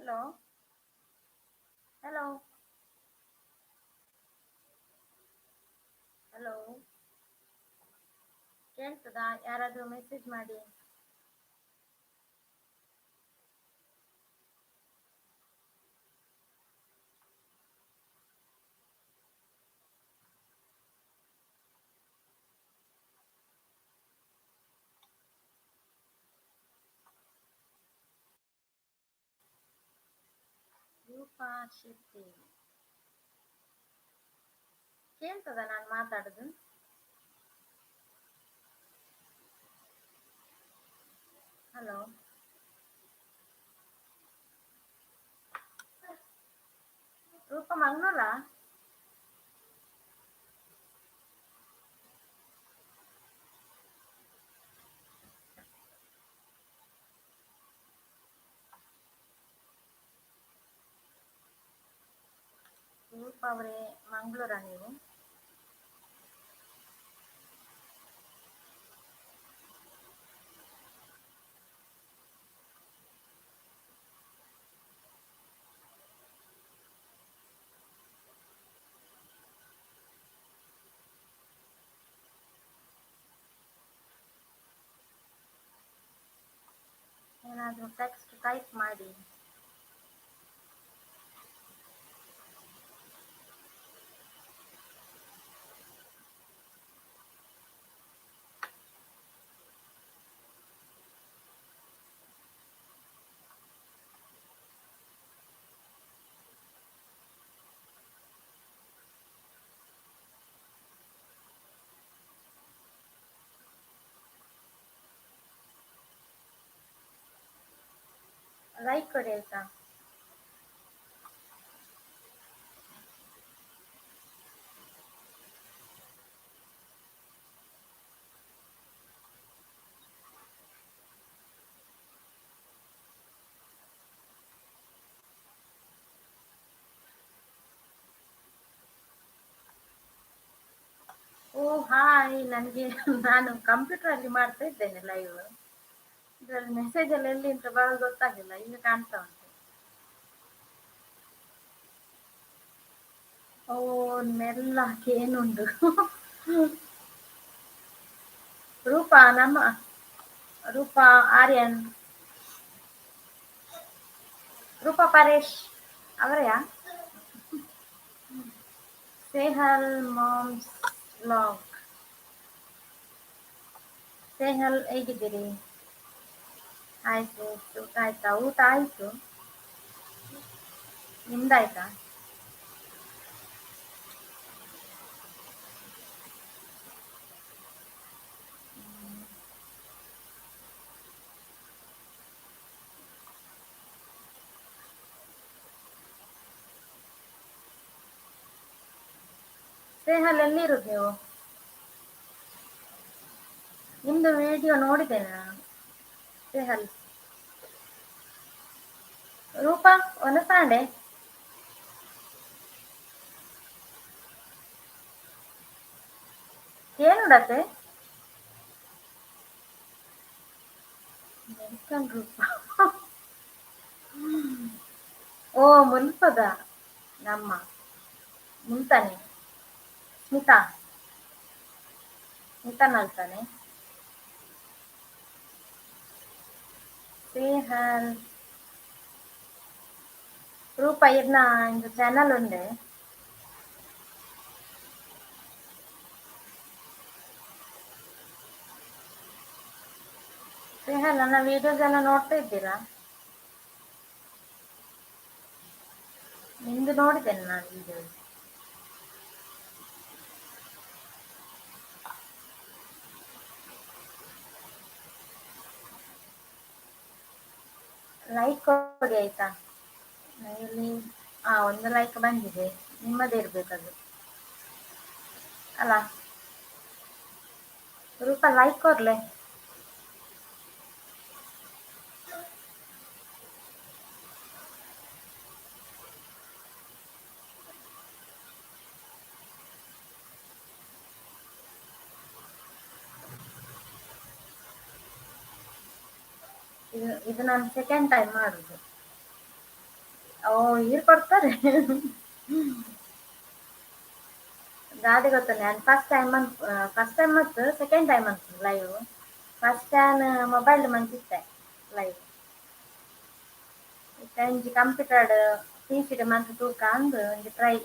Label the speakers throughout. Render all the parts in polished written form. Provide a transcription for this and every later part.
Speaker 1: Hello. Hello. Hello. ಕೇಳ್ತದಾ? ಯಾರಾದ್ರೂ message ಮಾಡಿ. ರೂಪಾ ಶೆಟ್ಟಿ ಕೇಳ್ತದ ನಾನು ಮಾತಾಡುದು? ಹಲೋ. ರೂಪ ಮಂಗ್ಳೂರ? ರೂಪ ಅವರೇ, ಮಂಗ್ಳೂರ ನೀವು? ಏನಾದ್ರೂ ಟೆಕ್ಸ್ಟ್ ಟೈಪ್ ಮಾಡಿ. ಲೈಕ್ ಕೊಡಿ ಆಯ್ತಾ? ಓ ಹಾಯ್. ನಾನು ಕಂಪ್ಯೂಟರ್ ಅಲ್ಲಿ ಮಾಡ್ತಾ ಇದ್ದೇನೆ ಲೈವ್. ಇದ್ರಲ್ಲಿ ಮೆಸೇಜ್ ಎಲ್ಲ ಎಲ್ಲಿ ಅಂತ ಬರೋದು ಗೊತ್ತಾಗಿಲ್ಲ. ಈಗ ಕಾಣ್ತಾ ಉಂಟು. ಓ ಮೆಲ್ಲಕ್ಕೆ ಏನುಂಟು. ರೂಪಾ ರೂಪಾ ಆರ್ಯನ್, ರೂಪಾ ಪರೇಶ್ ಅವರೆಯಾ? Sehal moms vlog. ಸೇಹಲ್ ಹೇಗಿದ್ದೀರಿ? ಆಯ್ತು. ಊಟ ಆಯ್ತಾ? ಊಟ ಆಯ್ತು. ನಿಮ್ದಾಯ್ತಾ? ಸೇಹಲ್ ಎಲ್ಲಿರುದು ನೀವು? ನಿಮ್ದು ವಿಡಿಯೋ ನೋಡಿದ್ದೇನೆ ನಾನು. ಸೇಹಲ್. ರೂಪಾ ಒನಸಾಂಡೆ. ಏನುಡತೆ? ವೆಲ್ಕಮ್ ರೂಪಾ. ಓ ಮುಲ್ಪದ ನಮ್ಮ ಮುಲ್ತಾನೆ ಸ್ಮಿತಾ ಸ್ಮಿತಾನಲ್ತಾನೆ. ಸೇಹಲ್ ರೂಪ ಇರ್ನ ಇಂದು ಚಾನಲ್ ಉಂಡೆ. ಸೇಹಲ್ ನನ್ನ ವಿಡಿಯೋಸ್ ಎಲ್ಲ ನೋಡ್ತಾ ಇದ್ದೀರಾ? ನಿಮ್ದು ನೋಡಿದ್ದೇನೆ ನಾನು ವಿಡಿಯೋಸ್. ಲೈಕ್ ಕೊಡಿ ಆಯ್ತಾ? ಇಲ್ಲಿ ಒಂದು ಲೈಕ್ ಬಂದಿದೆ. ನಿಮ್ಮದೇ ಇರ್ಬೇಕದು ಅಲ್ಲ? ರೂಪ ಲೈಕ್ ಕೊರ್ಲೆ. ಇದು ನಾನು ಸೆಕೆಂಡ್ ಟೈಮ್ ಮಾಡುದು. ಓ ಇವ್ರು ಕೊಡ್ತಾರೆ. ಗಾದೆ ಗೊತ್ತ ನಾನು ಫಸ್ಟ್ ಟೈಮ್ ಮತ್ತು ಸೆಕೆಂಡ್ ಟೈಮ್ ಅಂತ ಲೈವ್ ಫಸ್ಟ್ ಟೈಮ್ ಮೊಬೈಲ್ ಮಂತಿತ್ತೆ ಲೈವ್ ಒಂಜಿ ಕಂಪ್ಯೂಟರ್ಡ್ ಪೀಸಿಡ್ ಮಂತ್ ತೂಕ ಅಂದ್ ಒಂಜಿ ಟ್ರೈ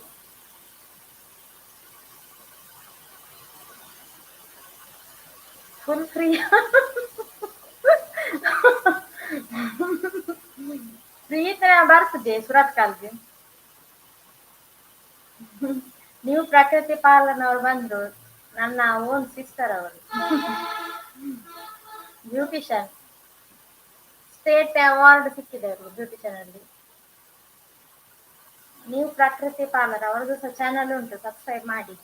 Speaker 1: ಫುಲ್ ಫ್ರೀ. ಫ್ರೀ ಬರ್ತದೆ ಸುರತ್ ಕಾಲ್ಗೆ. ನೀವು ಪ್ರಕೃತಿ ಪಾಲನವ್ರು ಬಂದ್ರು ನನ್ನ ಓನ್ ಸಿಸ್ಟರ್ ಅವರು ಬ್ಯೂಟಿಷಿಯನ್ ಸ್ಟೇಟ್ ಅವಾರ್ಡ್ ಸಿಕ್ಕಿದೆ ಅವರು ಬ್ಯೂಟಿಷಿಯನ್ ಅಲ್ಲಿ. ನೀವು ಪ್ರಕೃತಿ ಪಾಲರ್ ಅವ್ರದ್ದು ಸಹ ಚಾನಲ್ ಉಂಟು, ಸಬ್ಸ್ಕ್ರೈಬ್ ಮಾಡಿ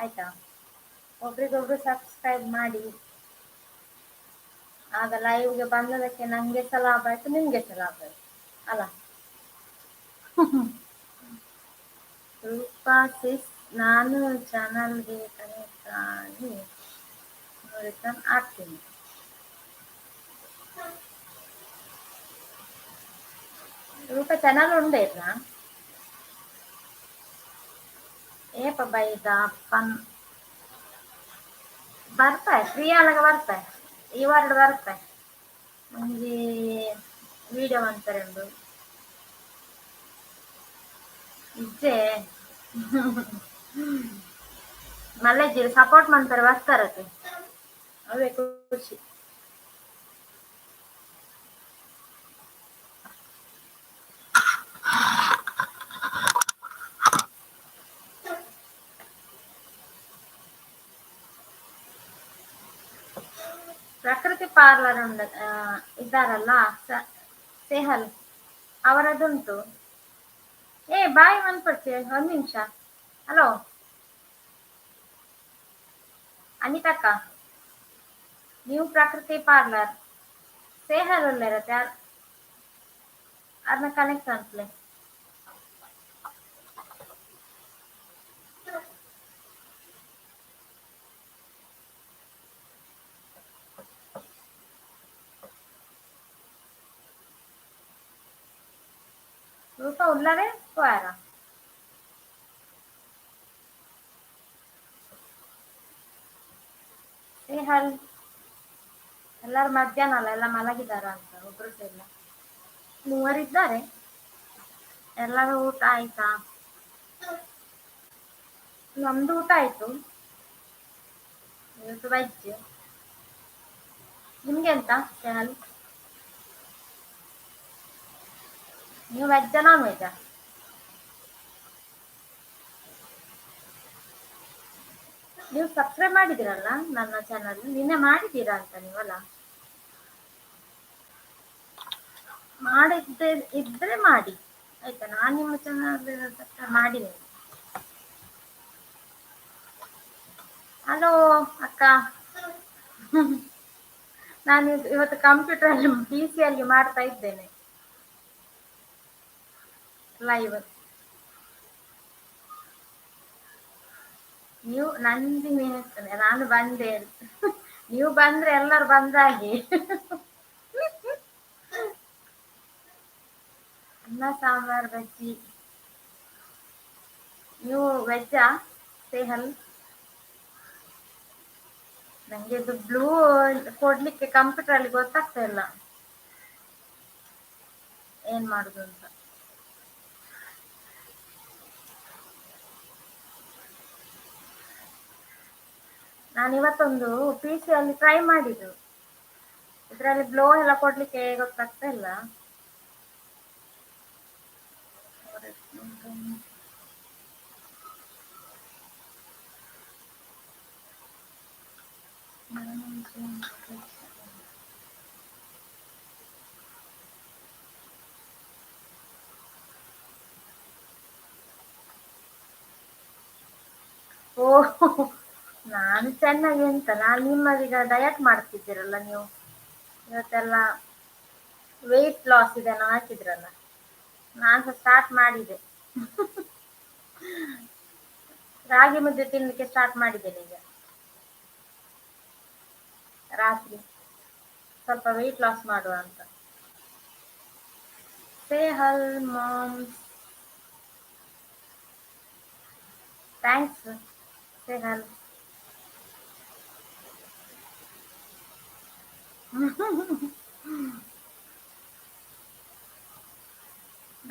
Speaker 1: ಆಯ್ತಾ. ಒಬ್ರಿಗೊಬ್ರು ಸಬ್ಸ್ಕ್ರೈಬ್ ಮಾಡಿ, ಆಗ ಲೈವ್ಗೆ ಬಂದದಕ್ಕೆ ನಂಗೆ ಸಹ ಲಾಭ ಆಯ್ತು ನಿಮ್ಗೆ ಸಹ ಲಾಭ ಆಯ್ತು ಅಲ್ಲ. ರೂಪಾ ಸಿಸ್ ನಾನು ಚಾನಲ್ಗೆ ಕನೆಕ್ಟ್ ಆಗಿ ರಿಟರ್ನ್ ಆಗ್ತೀನಿ. ರೂಪಾ ಚಾನಲ್ ಉಂಡೆ ಇಟ್ರಾ ಏಪ ಬೈದ ಅಪ್ಪನ್ ಬರ್ತಾయి ಫ್ರೀ ಆದಾಗ ಬರ್ತಾయి ಈ ವಾರಡ್ ಬರ್ತಾయి ಒಂಜಿ ವಿಡಿಯೋ ಮಂತರೆಂದು ಇಜ್ಜೆ ಮಲ್ಲೆಜ್ಜಿ ಸಪೋರ್ಟ್ ಮಂತಾರೆ ಬರ್ತಾರತೆ ಅವೇ ಖುಷಿ. ಪ್ರಕೃತಿ ಪಾರ್ಲರ್ ಉಂಡ ಇದ್ದಾರಲ್ಲ ಸೇಹಲ್ ಅವರದ್ದುಂಟು. ಬಾಯ್ ಮನ್ಪಡ್ಚೆ ಒಂದ್ ನಿಮಿಷ. ಹಲೋ ಅನಿತಕ್ಕ, ನ್ಯೂ ಪ್ರಕೃತಿ ಪಾರ್ಲರ್ ಸೇಹಲ್ ಉಳ್ಳೇರತ್ತೆ ಅದನ್ನ ಕನೆಕ್ಟ್ ಅಂತಲೇ. ರೂಪ ಉಳ್ಳಾರೆ ಸ್ಕ್ವಾರ ಸೇಹಲ್ ಎಲ್ಲರೂ ಮಧ್ಯಾಹ್ನ ಅಲ್ಲ ಎಲ್ಲ ಮಲಗಿದಾರ ಅಂತ ಒಬ್ರು ಸಹ ಇಲ್ಲ. ಮೂವರಿದ್ದಾರೆ. ಎಲ್ಲರೂ ಊಟ ಆಯ್ತಾ? ನಮ್ದು ಊಟ ಆಯ್ತು. ಇವತ್ತು ವೆಜ್. ನಿಮ್ಗೆ ಎಂತ ಸೇಹಲ್? ನೀವು ವೆಜ್ಜಾ ನಾನ್ ವೆಜ್ಜಾ? ನೀವು ಸಬ್ಸ್ಕ್ರೈಬ್ ಮಾಡಿದಿರಲ್ಲ ನನ್ನ ಚಾನಲ್, ನಿನ್ನೆ ಮಾಡಿದ್ದೀರಾ ಅಂತ ನೀವಲ್ಲ? ಮಾಡಿದ್ದೆ ಇದ್ರೆ ಮಾಡಿ ಆಯ್ತಾ. ನಾನು ನಿಮ್ಮ ಚಾನಲ್ ಸಬ್ಸ್ಕ್ರೈಬ್ ಮಾಡಿದ್ದೇನೆ. ಹಲೋ ಅಕ್ಕ. ನಾನು ಇವತ್ತು ಕಂಪ್ಯೂಟರ್ ಅಲ್ಲಿ PC ಅಲ್ಲಿ ಮಾಡ್ತಾ ಇದ್ದೇನೆ ಲೈವ್. ನೀವು ನಂದಿನಿ ಹೇಳ್ತೇನೆ ನಾನು ಬಂದೆ ನೀವು ಬಂದ್ರೆ ಎಲ್ಲರೂ ಬಂದಾಗೆ. ಅನ್ನ ಸಾಂಬಾರ್ ಬಜ್ಜಿ. ನೀವು ವೆಜ್ಜಾ ಸೇಹಲ್? ನಂಗೆ ಇದು ಬ್ಲೂ ಕೊಡ್ಲಿಕ್ಕೆ ಕಂಪ್ಯೂಟರ್ ಅಲ್ಲಿ ಗೊತ್ತಾಗ್ತಾ ಇಲ್ಲ ಏನ್ ಮಾಡುದು ಅಂತ. ನಾನು ಇವತ್ತೊಂದು PC ಅಲ್ಲಿ ಟ್ರೈ ಮಾಡಿದ್ದು, ಇದ್ರಲ್ಲಿ ಬ್ಲೋ ಎಲ್ಲ ಕೊಡ್ಲಿಕ್ಕೆ ಗೊತ್ತಾಗ್ತಾ ಇಲ್ಲ. ಓ ನಾನು ಚೆನ್ನಾಗಿ ಎಂತ, ನಾನು ನಿಮ್ಮದೀಗ ಡಯಟ್ ಮಾಡ್ತಿದ್ದೀರಲ್ಲ ನೀವು, ಇವತ್ತೆಲ್ಲ ವೆಯ್ಟ್ ಲಾಸ್ ಇದೆಲ್ಲ ಹಾಕಿದ್ರಲ್ಲ, ನಾನು ಸಹ ಸ್ಟಾರ್ಟ್ ಮಾಡಿದೆ. ರಾಗಿ ಮುದ್ದೆ ತಿನ್ಲಿಕ್ಕೆ ಸ್ಟಾರ್ಟ್ ಮಾಡಿದ್ದೇನೆ ಈಗ ರಾತ್ರಿ, ಸ್ವಲ್ಪ ವೆಯ್ಟ್ ಲಾಸ್ ಮಾಡುವ ಅಂತ. Say hello, moms. Thanks. Say hello.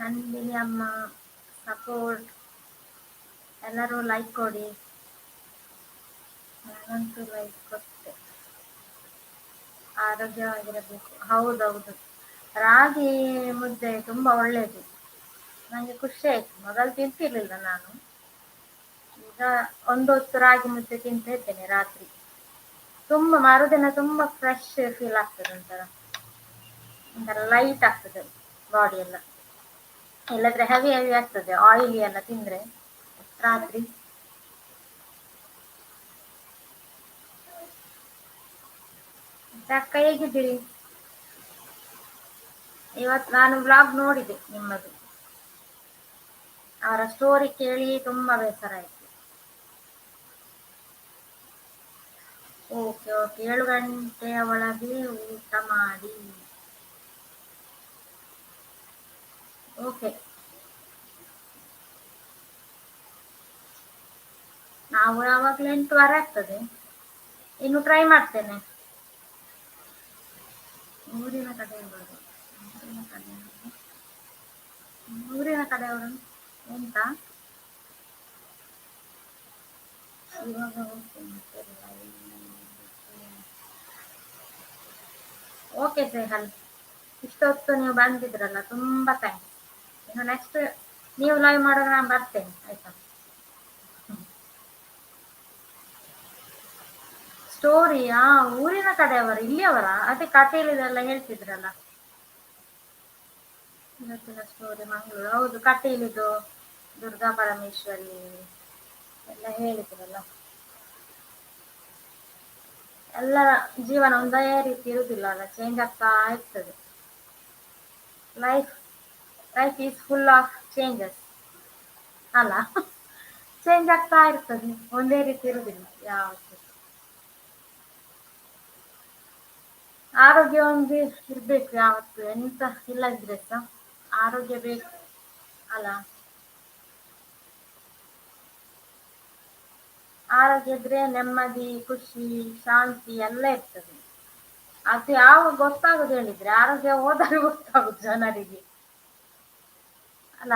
Speaker 1: Nandini ಅಮ್ಮ ಸಪೋರ್ಟ್ ಎಲ್ಲರೂ ಲೈಕ್ ಕೊಡಿ. ನಾನಂತೂ ಲೈಕ್ ಕೊಟ್ಟೆ. ಆರೋಗ್ಯವಾಗಿರಬೇಕು. ಹೌದೌದು, ರಾಗಿ ಮುದ್ದೆ ತುಂಬಾ ಒಳ್ಳೆಯದು. ನನಗೆ ಖುಷಿ ಆಯ್ತು, ಮೊದಲು ತಿಂತಿರ್ಲಿಲ್ಲ ನಾನು. ಈಗ ಒಂದು ಹೊತ್ತು ರಾಗಿ ಮುದ್ದೆ ತಿಂತ ಇದ್ದೇನೆ ರಾತ್ರಿ. ತುಂಬಾ ಮರುದಿನ ತುಂಬಾ ಫ್ರೆಶ್ ಫೀಲ್ ಆಗ್ತದೆ, ಒಂಥರ ಒಂಥರ ಲೈಟ್ ಆಗ್ತದೆ ಬಾಡಿ ಎಲ್ಲ. ಇಲ್ಲದ್ರೆ ಹೆವಿ ಹೆವಿ ಆಗ್ತದೆ ಆಯಿಲಿ ಎಲ್ಲ ತಿಂದ್ರೆ ರಾತ್ರಿ. ಮತ್ತೆ ಅಕ್ಕ ಹೇಗಿದ್ದೀರಿ? ಇವತ್ತು ನಾನು ವ್ಲಾಗ್ ನೋಡಿದೆ ನಿಮ್ಮದು. ಅವರ ಸ್ಟೋರಿ ಕೇಳಿ ತುಂಬಾ ಬೇಸರ ಆಯ್ತು. ಓಕೆ ಓಕೆ, 7 ಗಂಟೆಯ ಒಳಗೆ ಊಟ ಮಾಡಿ. ಓಕೆ, ನಾವು ಯಾವಾಗಲೂ 8 ವಾರ ಆಗ್ತದೆ. ಇನ್ನು ಟ್ರೈ ಮಾಡ್ತೇನೆ. ಊರಿನ ಕಡೆಯವರು, ಊರಿನ ಕಡೆಯವರು, ಊರಿನ ಕಡೆಯವರು ಎಂತ ಇವಾಗ ಓಕೆ ಸ್ನೇಹಲ್, ಇಷ್ಟೊತ್ತು ನೀವು ಬಂದಿದ್ರಲ್ಲ ತುಂಬಾ ಥ್ಯಾಂಕ್ಸ್. ಇನ್ನು ನೆಕ್ಸ್ಟ್ ನೀವು ಲೈವ್ ಮಾಡೋದು ನಾನು ಬರ್ತೇನೆ, ಆಯ್ತಾ? ಸ್ಟೋರಿಯಾ? ಊರಿನ ಕಡೆಯವರು, ಇಲ್ಲಿಯವರ? ಅದೇ ಕಟೀಲಿದೆಲ್ಲ ಹೇಳ್ತಿದ್ರಲ್ಲ. ಇವತ್ತಿನ ಸ್ಟೋರಿ ಮಂಗಳೂರು, ಹೌದು ಕಟೀಲಿದು ದುರ್ಗಾ ಪರಮೇಶ್ವರಿ ಎಲ್ಲ ಹೇಳಿದ್ರಲ್ಲ. ಎಲ್ಲರ ಜೀವನ ಒಂದೇ ರೀತಿ ಇರುವುದಿಲ್ಲ ಅಲ್ಲ, ಚೇಂಜ್ ಆಗ್ತಾ ಇರ್ತದೆ. Life life is full of changes ಅಲ್ಲ. ಚೇಂಜ್ ಆಗ್ತಾ ಇರ್ತದೆ, ಒಂದೇ ರೀತಿ ಇರುವುದಿಲ್ಲ ಯಾವತ್ತು. ಆರೋಗ್ಯ ಒಂದು ಇರ್ಬೇಕು ಯಾವತ್ತು, ಎಂತ ಇಲ್ಲದಿದ್ರೆ ಸಹ ಆರೋಗ್ಯ ಬೇಕು ಅಲ್ಲ. ಆರೋಗ್ಯ ಇದ್ರೆ ನೆಮ್ಮದಿ, ಖುಷಿ, ಶಾಂತಿ ಎಲ್ಲ ಇರ್ತದೆ. ಅದು ಯಾವಾಗ ಗೊತ್ತಾಗುದು ಹೇಳಿದ್ರೆ, ಆರೋಗ್ಯ ಹೋದಾಗ ಗೊತ್ತಾಗುದು ಜನರಿಗೆ ಅಲ್ಲ.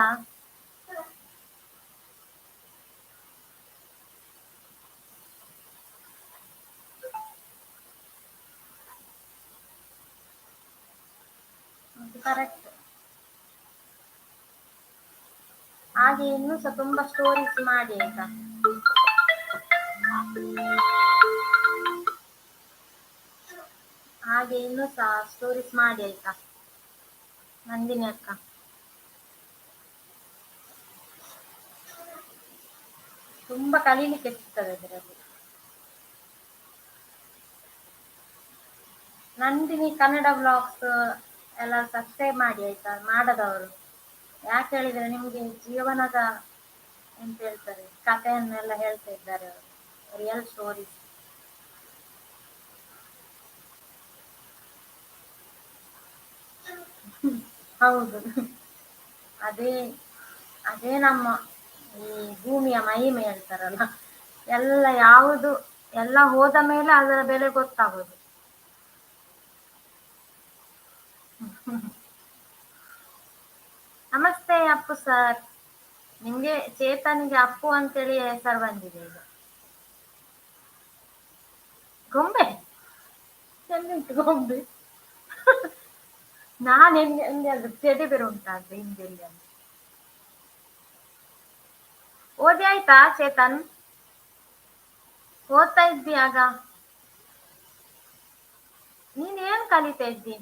Speaker 1: ಅದು ಕರೆಕ್ಟ್. ಹಾಗೆ ಇನ್ನೂ ಸಹ ತುಂಬಾ ಸ್ಟೋರೀಸ್ ಮಾಡಿ ಆಯ್ತಾ. ಹಾಗೆ ಇನ್ನೂ ಸಹ ಸ್ಟೋರೀಸ್ ಮಾಡಿ ಆಯ್ತಾ ನಂದಿನಿ ಅಕ್ಕ. ತುಂಬಾ ಕಲೀಲಿಕ್ಕೆ ಸಿಗ್ತದೆ ಅದರಲ್ಲಿ. ನಂದಿನಿ ಕನ್ನಡ ಬ್ಲಾಗ್ಸ್ ಎಲ್ಲ ಸಬ್ಸ್ಕ್ರೈಬ್ ಮಾಡಿ ಆಯ್ತಾ, ಮಾಡದವರು. ಯಾಕೆ ಹೇಳಿದ್ರೆ ನಿಮ್ಗೆ ಜೀವನದ ಎಂತ ಹೇಳ್ತಾರೆ ಕಥೆಯನ್ನೆಲ್ಲ ಹೇಳ್ತಾ ಇದ್ದಾರೆ ಅವರು, ರಿಯಲ್ ಸ್ಟೋರೀಸ್. ಹೌದು, ಅದೇ ಅದೇ ನಮ್ಮ ಈ ಭೂಮಿಯ ಮಹಿಮೆ ಹೇಳ್ತಾರಲ್ಲ. ಎಲ್ಲ ಯಾವುದು ಎಲ್ಲ ಹೋದ ಮೇಲೆ ಅದರ ಬೆಲೆ ಗೊತ್ತಾಗೋದು. ನಮಸ್ತೆ ಅಪ್ಪು ಸರ್. ನಿಮ್ಗೆ ಚೇತನ್ಗೆ ಅಪ್ಪು ಅಂತೇಳಿ ಹೆಸರು ಬಂದಿದೆ ಈಗ. ಗೊಂಬೆ? ಎಲ್ಲಿಂಟು ಗೊಂಬೆ? ನಾನು ಎಲ್ಲಿ ಅದು ಟೆಡಿ ಬೇರೆ ಉಂಟಾ ಅಂತ ಹಿಂದೆಲ್ಲಿ ಅಂತ. ಓದಿ ಆಯ್ತಾ ಚೇತನ್? ಓದ್ತಾ ಇದ್ದಿ ಆಗ? ನೀನ್ ಏನ್ ಕಲಿತಾ ಇದ್ದಿ?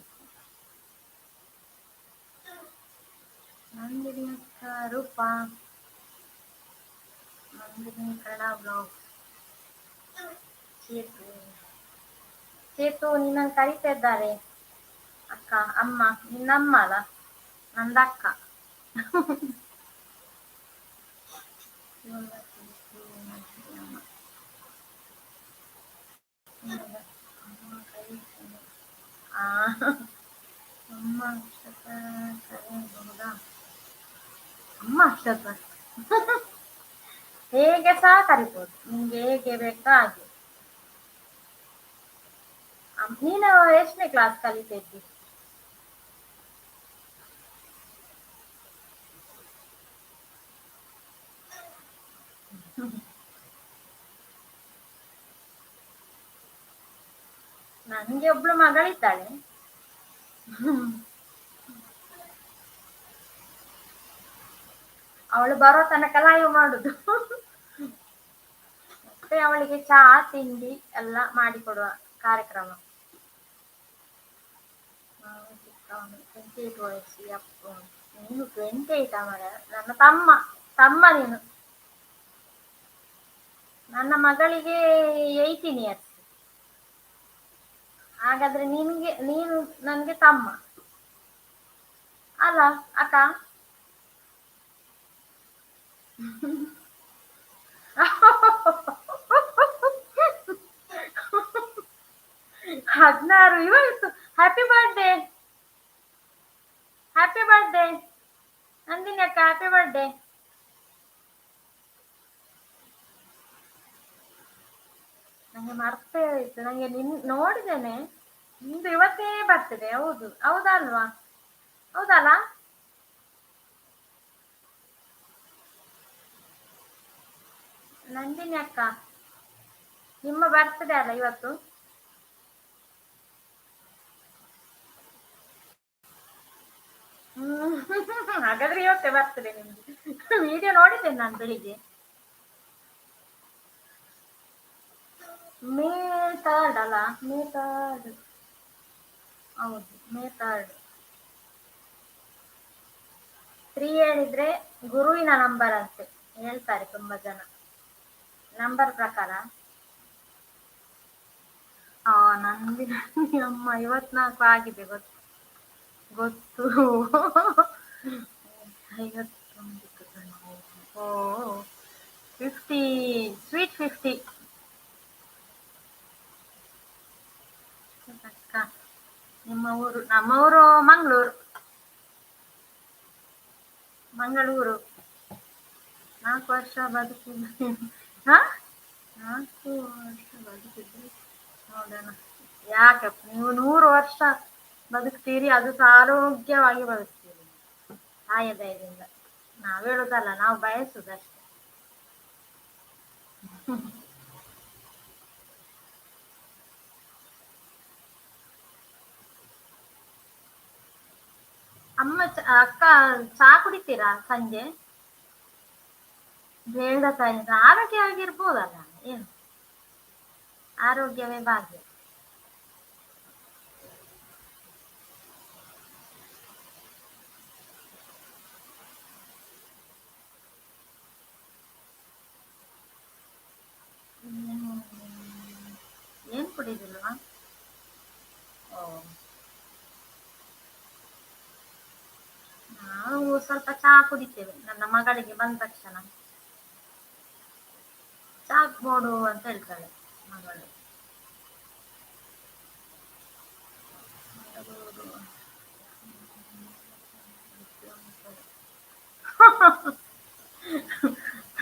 Speaker 1: ನಂದಿನಿ ಅಕ್ಕ, ರೂಪಾ, ನಂದಿನಿ ಕನ್ನಡ ಬ್ಲಾಗ್, ಚೇತು. ಚೇತು ನಿನ್ನನ್ನು ಕರಿತಾ ಇದ್ದಾರೆ ಅಕ್ಕ. ಅಮ್ಮ ನಿನ್ನಮ್ಮ ಅಲ್ಲ, ನಂದಕ್ಕ. ಆ, ಅಮ್ಮ ಕರೆಯಬಹುದಾ? ಅಮ್ಮ ಅಷ್ಟೊತ್ತ ಹೇಗೆ ಸಹ ಕರಿಬೋದು, ನಿಮ್ಗೆ ಹೇಗೆ ಬೇಕಾ ಹಾಗೆ. ನೀನು ಎಷ್ಟನೇ ಕ್ಲಾಸ್ ಕಲಿತಾ ಇದ್ದಿ? ನನ್ಗೆ ಒಬ್ಳು ಮಗಳಿದ್ದಾಳೆ. ಅವಳು ಬರೋ ತನಕ ಲೈವ್ ಮಾಡುದು. ಮತ್ತೆ ಅವಳಿಗೆ ಚಹಾ ತಿಂಡಿ ಎಲ್ಲ ಮಾಡಿಕೊಡುವ ಕಾರ್ಯಕ್ರಮ. 28 ವಯಸ್ಸು. ಯಪ್ಪ, ನೀನು 28 ಮರ, ನನ್ನ ತಮ್ಮ ನೀನು. ನನ್ನ ಮಗಳಿಗೆ 18 years. ಹಾಗಾದ್ರೆ ನೀನು ನನ್ಗೆ ತಮ್ಮ ಅಲ್ಲ ಅಕ್ಕ? ಹದಿನಾರು ಇವತ್ತು. Happy birthday, happy birthday Nandini ಅಕ್ಕ, ಹ್ಯಾಪಿ ಬರ್ಡೇ. ನಂಗೆ ಮರ್ತೇ ಹೋಯ್ತು, ನಂಗೆ ನೋಡಿದ್ದೇನೆ. ನಿಂದು ಇವತ್ತೇ ಬರ್ತದೆ, ಹೌದು ಹೌದಲ್ವಾ? ಹೌದಲ್ಲ? ನಂದಿನಿ ಅಕ್ಕ, ನಿಮ್ಮ ಬರ್ತಡೆ ಅಲ್ಲ ಇವತ್ತು? ಹಾಗಾದ್ರೆ ಇವತ್ತೇ ಬರ್ತದೆ ನಿಮ್ಗೆ. ವಿಡಿಯೋ ನೋಡಿದ್ದೇನೆ ನಾನು ಬೆಳಿಗ್ಗೆ. ಮೇ 3rd ಅಲ್ಲ? ಮೇ 3rd. ಹೌದು, ಮೇ 3rd. 3 ಹೇಳಿದ್ರೆ ಗುರುವಿನ ನಂಬರ್ ಅಂತೆ ಹೇಳ್ತಾರೆ ತುಂಬಾ ಜನ, ನಂಬರ್ ಪ್ರಕಾರ. ನಂದಿ ಅಮ್ಮ 54 ಆಗಿದೆ, ಗೊತ್ತು. 51. ಓ, 50, ಸ್ವೀಟ್ 50. ಅಕ್ಕ, ನಿಮ್ಮ ಊರು? ನಮ್ಮ ಊರು ಮಂಗಳೂರು. 4 ವರ್ಷ ಬದುಕಿದ್ದೆ. ಹ 4 ವರ್ಷ ಬದುಕಿದ್ರೆ ನೋಡೋಣ. ಯಾಕಪ್ಪ, ನೀವು 100 ವರ್ಷ ಬದುಕ್ತೀರಿ, ಅದು ಸಹ ಆರೋಗ್ಯವಾಗಿ ಬದುಕ್ತೀರಿ ಆಯದಯದಿಂದ. ನಾವ್ ಹೇಳುದಲ್ಲ, ನಾವು ಬಯಸುದಷ್ಟೇ. ಅಕ್ಕ, ಚಾ ಕುಡಿತೀರಾ ಸಂಜೆ? ಬೇಡ ತಾಯಿ, ಆರೋಗ್ಯವಾಗಿರ್ಬೋದಲ್ಲ, ಏನು? ಆರೋಗ್ಯವೇ ಭಾಗ್ಯ. ಏನ್ ಕುಡಿದಿಲ್ವಾ? ಓ, ನಾವು ಸ್ವಲ್ಪ ಚಹಾ ಕುಡಿತೇವೆ. ನನ್ನ ಮಗಳಿಗೆ ಬಂದ ತಕ್ಷಣ ಚಹಾ ಕೊಡು ಅಂತ ಹೇಳ್ತಾಳೆ ಮಗಳು.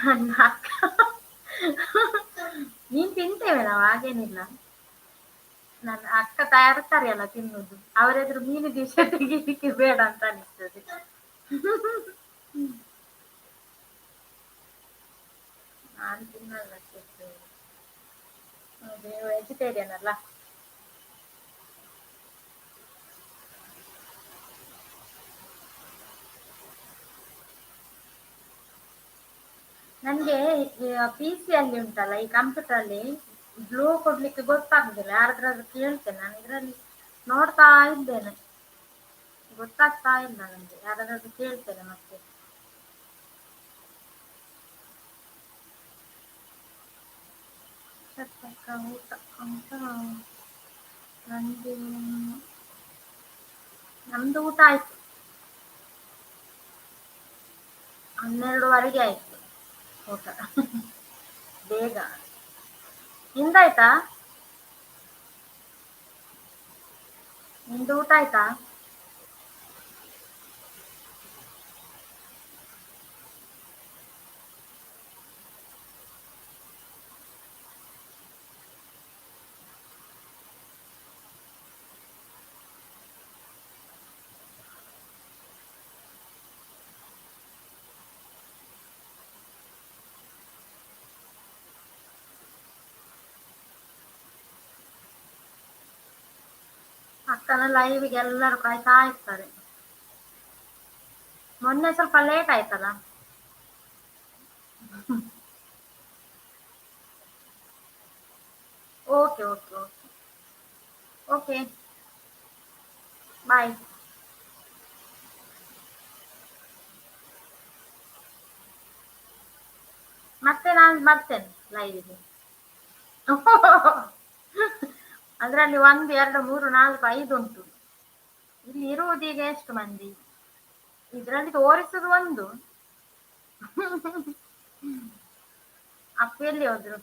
Speaker 1: ನನ್ನ ಅಕ್ಕ, ನೀನ್ ತಿಂತೇವೆ ನಾವು, ಹಾಗೇನಿಲ್ಲ. ನನ್ನ ಅಕ್ಕ ತಯಾರಿಸ್ತಾರೆ ಅಲ್ಲ ತಿನ್ನುದು, ಅವರೆದ್ರು ಮೀನು ದಿವಸ ತೆಗಿಲಿಕ್ಕೆ ಬೇಡ ಅಂತ ಅನಿಸ್ತದೆ. ನಾನು ತಿನ್ನಲ್ಲ. ನೀವು ವೆಜಿಟೇರಿಯನ್ ಅಲ್ಲ? ನನ್ಗೆ PC ಅಲ್ಲಿ ಉಂಟಲ್ಲ, ಈ ಕಂಪ್ಯೂಟರ್ ಅಲ್ಲಿ ಗ್ಲೂ ಕೊಡ್ಲಿಕ್ಕೆ ಗೊತ್ತಾಗುದಿಲ್ಲ. ಯಾರದ್ರಾದ್ರೂ ಕೇಳ್ತೇನೆ ನಾನು, ಇದ್ರಲ್ಲಿ ನೋಡ್ತಾ ಇದ್ದೇನೆ, ಗೊತ್ತಾಗ್ತಾ ಇಲ್ಲ ನನ್ಗೆ. ಯಾರಾದ್ರೂ ಕೇಳ್ತೇನೆ ಮತ್ತೆ. ಊಟ ಅಂತ ನಂಗೆ, ನಮ್ದು ಊಟ ಆಯ್ತು 12ವರೆಗೆ ಆಯ್ತು ಊಟ. ಬೇಗ. ನಿಂದಾಯ್ತಾ? ನಿಂದು ಊಟ ಆಯ್ತಾ? ತನ್ನ ಲೈವ್ಗೆ ಎಲ್ಲರೂ ಕಾಯ್ತಾ ಇರ್ತಾರೆ. ಮೊನ್ನೆ ಸ್ವಲ್ಪ ಲೇಟ್ ಆಯ್ತಲ್ಲ. Okay okay okay okay. Bye. ಮತ್ತೆ ನಾನು ಬರ್ತೇನೆ ಲೈವ್ಗೆ. ಅದರಲ್ಲಿ 1 2 3 4 5 ಉಂಟು. ಇಲ್ಲಿ ಇರುವುದೀಗ ಎಷ್ಟು ಮಂದಿ? ಇದರಲ್ಲಿ ತೋರಿಸುದು ಒಂದು. ಅಪ್ಪ ಎಲ್ಲಿ ಹೋದ್ರು?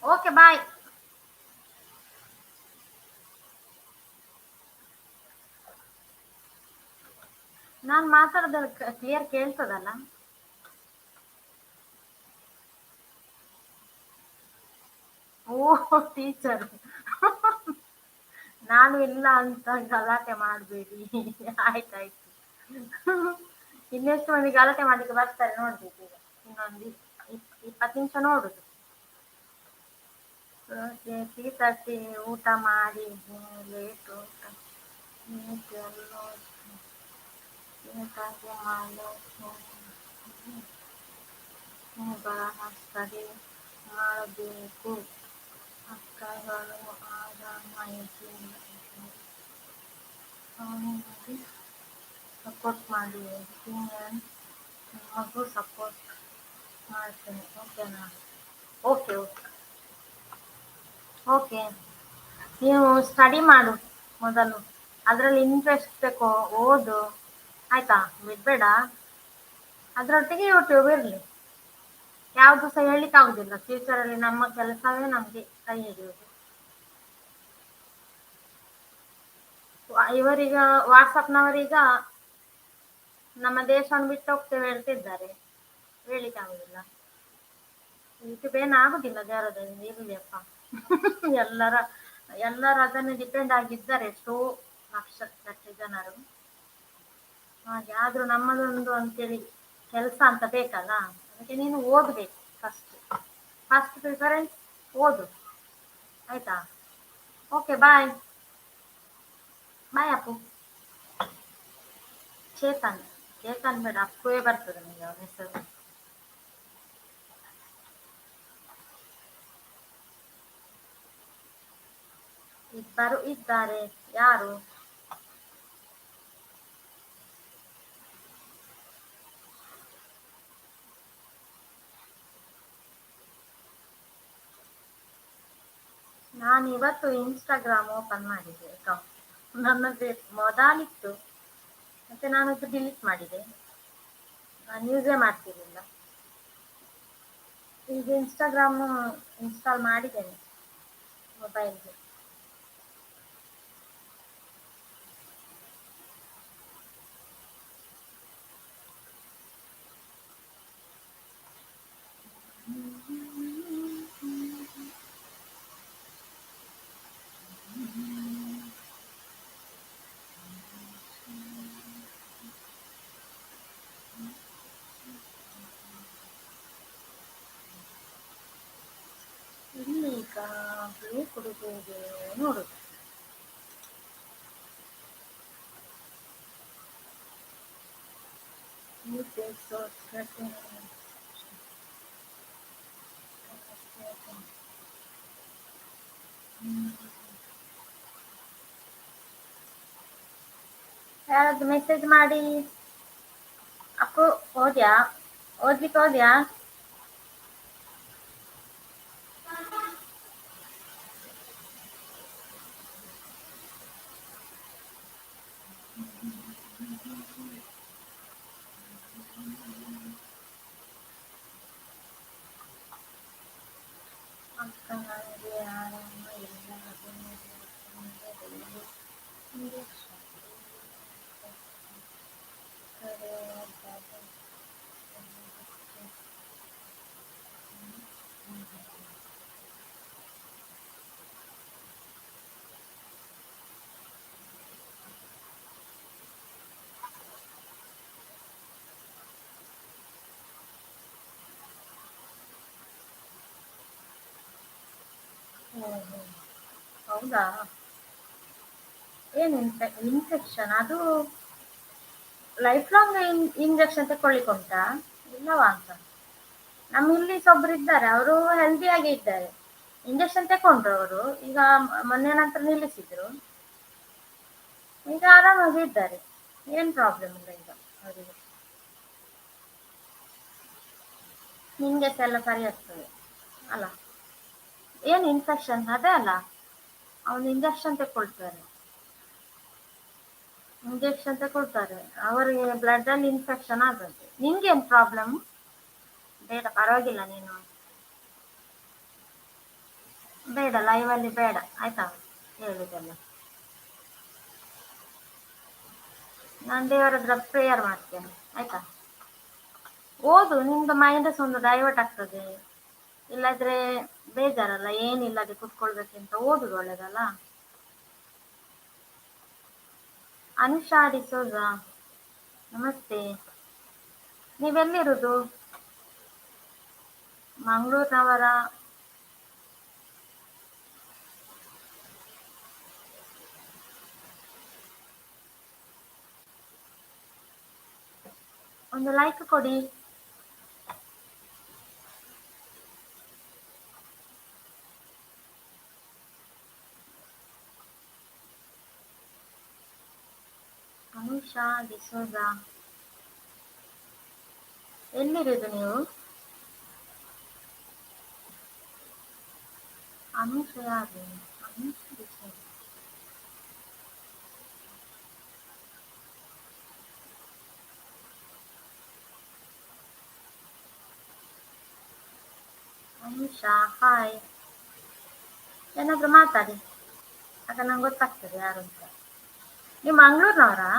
Speaker 1: Okay bye. ನಾನು ಮಾತಾಡೋದು ಕ್ಲಿಯರ್ ಕೇಳ್ತದಲ್ಲ? ಓ ಟೀಚರ್. ನಾನು ಇಲ್ಲ ಅಂತ ಗಲಾಟೆ ಮಾಡಬೇಡಿ. ಆಯ್ತಾಯ್ತು. ಇನ್ನೆಷ್ಟು ಮಂದಿ ಗಲಾಟೆ ಮಾಡ್ಲಿಕ್ಕೆ ಬರ್ತಾರೆ ನೋಡ್ಬೇಕು ಈಗ. ಇನ್ನೊಂದು 20 ನಿಮಿಷ ನೋಡುದು. ಓಕೆ 3:30 ಊಟ ಮಾಡಿ ಲೇಟ್ ಊಟ ಸ್ಟಡಿ ಮಾಡಬೇಕು. ಅಕ್ಕಗಳು ಆರಾಮಾಗಿ ಅವನಿಗೆ ಸಪೋರ್ಟ್ ಮಾಡಿ. ನಿಮಗೂ ಸಪೋರ್ಟ್ ಮಾಡ್ತೇನೆ. ಓಕೆನಾ? Okay okay okay. ನೀವು ಸ್ಟಡಿ ಮಾಡು ಮೊದಲು. ಅದರಲ್ಲಿ ಇಂಟ್ರೆಸ್ಟ್ ಬೇಕು, ಓದು ಆಯ್ತಾ, ಬಿಡ್ಬೇಡ. ಅದರೊಟ್ಟಿಗೆ ಯೂಟ್ಯೂಬ್ ಇರಲಿ. ಯಾವುದು ಸಹ ಹೇಳಲಿಕ್ಕೆ ಆಗುದಿಲ್ಲ. ಫ್ಯೂಚರಲ್ಲಿ ನಮ್ಮ ಕೆಲಸವೇ ನಮಗೆ ಕೈ ಹಿಡಿಯುವುದು. ಇವರೀಗ ವಾಟ್ಸಪ್ನವರೀಗ ನಮ್ಮ ದೇಶವನ್ನು ಬಿಟ್ಟು ಹೋಗ್ತೇವೆ ಹೇಳ್ತಿದ್ದಾರೆ. ಹೇಳಿಕ್ಕೆ ಆಗುದಿಲ್ಲ. ಯೂಟ್ಯೂಬ್ ಏನಾಗುದಿಲ್ಲ ದೇವರದಿಂದ, ಇರ್ಲಿ ಅಪ್ಪ. ಎಲ್ಲರ ಎಲ್ಲರೂ ಅದನ್ನು ಡಿಪೆಂಡ್ ಆಗಿದ್ದಾರೆ, ಎಷ್ಟೋ ಲಕ್ಷಗಟ್ಟಲೆ ಜನರು. ಹಾಗೆ ಆದ್ರೂ ನಮ್ಮದೊಂದು ಅಂತೇಳಿ ಕೆಲಸ ಅಂತ ಬೇಕಲ್ಲ. ಅದಕ್ಕೆ ನೀನು ಓದಬೇಕು ಫಸ್ಟ್ ಪ್ರಿಫರೆನ್ಸ್ ಓದು. ಆಯ್ತಾ? Okay bye. Bye Appu. Chetan. Chetan ಬೇಡ, ಅಪ್ಪುವೇ ಬರ್ತದೆ ನನಗೆ ಅವನ ಹೆಸರು. ಇಬ್ಬರು ಇದ್ದಾರೆ. ಯಾರು? ನಾನು ಇವತ್ತು ಇನ್ಸ್ಟಾಗ್ರಾಮ್ ಓಪನ್ ಮಾಡಿದೆ ಅಕೌಂಟ್. ನನ್ನದು ಮೊದಲಿತ್ತು, ಮತ್ತೆ ನಾನದು ಡಿಲೀಟ್ ಮಾಡಿದೆ. ನಾನು ಯೂಸೇ ಮಾಡ್ತಿರ್ಲಿಲ್ಲ. ಈಗ ಇನ್ಸ್ಟಾಗ್ರಾಮ್ ಇನ್ಸ್ಟಾಲ್ ಮಾಡಿದ್ದೇನೆ ಮೊಬೈಲ್ಗೆ. ಈಗ ಬ್ಲೂ ಕುಡಿದು ನೋಡುದು. ಯಾರಾದ್ರು ಮೆಸೇಜ್ ಮಾಡಿ. ಅಪ್ಪು ಓದ್ಯಾ? ಓದ್ಲಿಕ್ಕೆ ಹೋದ್ಯಾ? ಅಕ್ಕ ನನಗೆ ಆರಾಮ ಇಲ್ಲ, ಓಹೋ, ಹೌದಾ? ಏನು ಇನ್ಫೆಕ್ಷನ್ ಅದು ಲೈಫ್ ಲಾಂಗ್ ಇಂಜೆಕ್ಷನ್ ತಕೊಳ್ಳಿಕ್ಕೆ ಉಂಟಾ? ಇಲ್ಲವಾ ಅಂತ. ನಮ್ಮ ಇಲ್ಲಿ ಒಬ್ರು ಇದ್ದಾರೆ, ಅವರು ಹೆಲ್ದಿಯಾಗಿ ಇದ್ದಾರೆ. ಇಂಜೆಕ್ಷನ್ ತಕೊಂಡ್ರು ಅವರು, ಈಗ ಮೊನ್ನೆ ನಂತರ ನಿಲ್ಲಿಸಿದ್ರು. ಈಗ ಆರಾಮಾಗಿ ಇದ್ದಾರೆ, ಏನ್ ಪ್ರಾಬ್ಲಮ್ ಇಲ್ಲ ಈಗ ಅವರಿಗೆ. ನಿಂಗೆ ಸಹ ಎಲ್ಲ ಸರಿ ಆಗ್ತದೆ ಅಲ್ಲ. ಏನು ಇನ್ಫೆಕ್ಷನ್ ಅದೇ ಅಲ್ಲ, ಅವನು ಇಂಜೆಕ್ಷನ್ ತಕೊಳ್ತಾರೆ. ಇಂಜೆಕ್ಷನ್ ತಗೊಳ್ತಾರೆ, ಅವರಿಗೆ ಬ್ಲಡ್ ಅಲ್ಲಿ ಇನ್ಫೆಕ್ಷನ್ ಆಗುತ್ತೆ. ನಿಂಗೇನ್ ಪ್ರಾಬ್ಲಮ್? ಬೇಡ, ಪರವಾಗಿಲ್ಲ, ನೀನು ಬೇಡ, ಲೈವಲ್ಲಿ ಬೇಡ ಆಯ್ತಾ ಹೇಳುದೆಲ್ಲ. ನಾನು ದೇವರ ಹತ್ರ ಪ್ರೇಯರ್ ಮಾಡ್ತೇನೆ ಆಯ್ತಾ. ಓದು, ನಿಮ್ದು ಮೈಂಡ್ ಸಹ ಒಂದು ಡೈವರ್ಟ್ ಆಗ್ತದೆ. ಇಲ್ಲಾದ್ರೆ ಬೇಜಾರಲ್ಲ, ಏನಿಲ್ಲದೆ ಕುತ್ಕೊಳ್ಬೇಕಂತ ಓದುದು ಒಳ್ಳೇದಲ್ಲ. ಅನುಷಾ ಡಿಸೋಜ, ನಮಸ್ತೆ. ನೀವೆಲ್ಲಿರುದು? ಮಂಗಳೂರಿನವರ? ಒಂದು ಲೈಕ್ ಕೊಡಿ. ಅನುಷಾ ಡಿಸೋಜ, ಎಲ್ಲಿರುದು ನೀವು? ಅನುಷಾ ಯಾರು? ಅನುಷಾ ಡಿಸೋಜ. ಅನುಷಾ ಹಾಯ್, ಏನಾದ್ರು ಮಾತಾಡಿ, ಆಗ ನಂಗೆ ಗೊತ್ತಾಗ್ತದೆ ಯಾರು ಅಂತ. ನೀವು ಮಂಗಳೂರಿನವರಾ?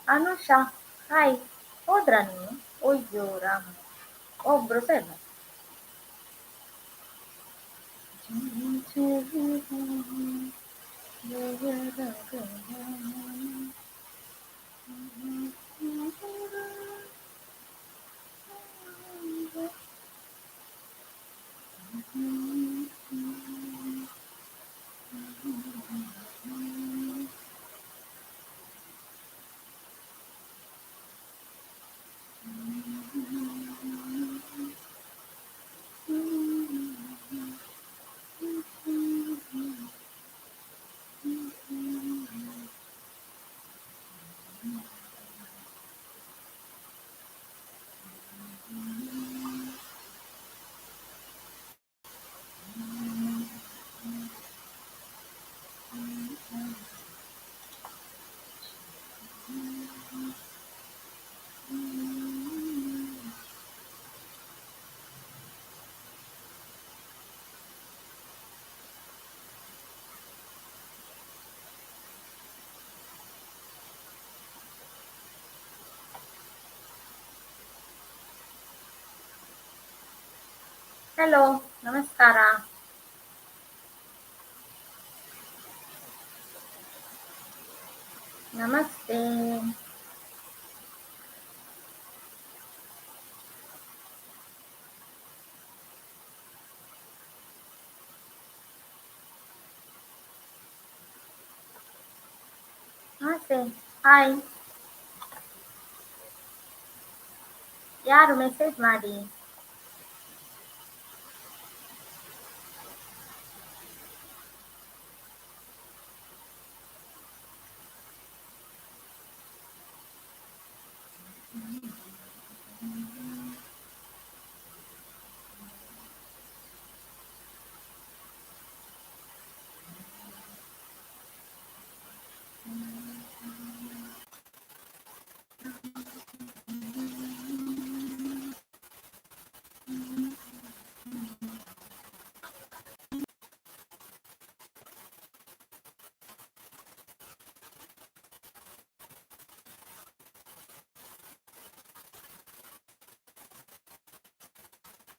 Speaker 1: ಅನುಷಾ ಹಾಯ್, ಹೋದ್ರಾ ನೀವು? ಅಯ್ಯೋ ರಾಮ, ಒಬ್ರು ಸಹ ಇಲ್ಲ. ಹಲೋ, ನಮಸ್ಕಾರ. ನಮಸ್ತೆ. ನಮಸ್ತೆ. ಹಾಯ್. ಯಾರು ಮೆಸೇಜ್ ಮಾಡಿ?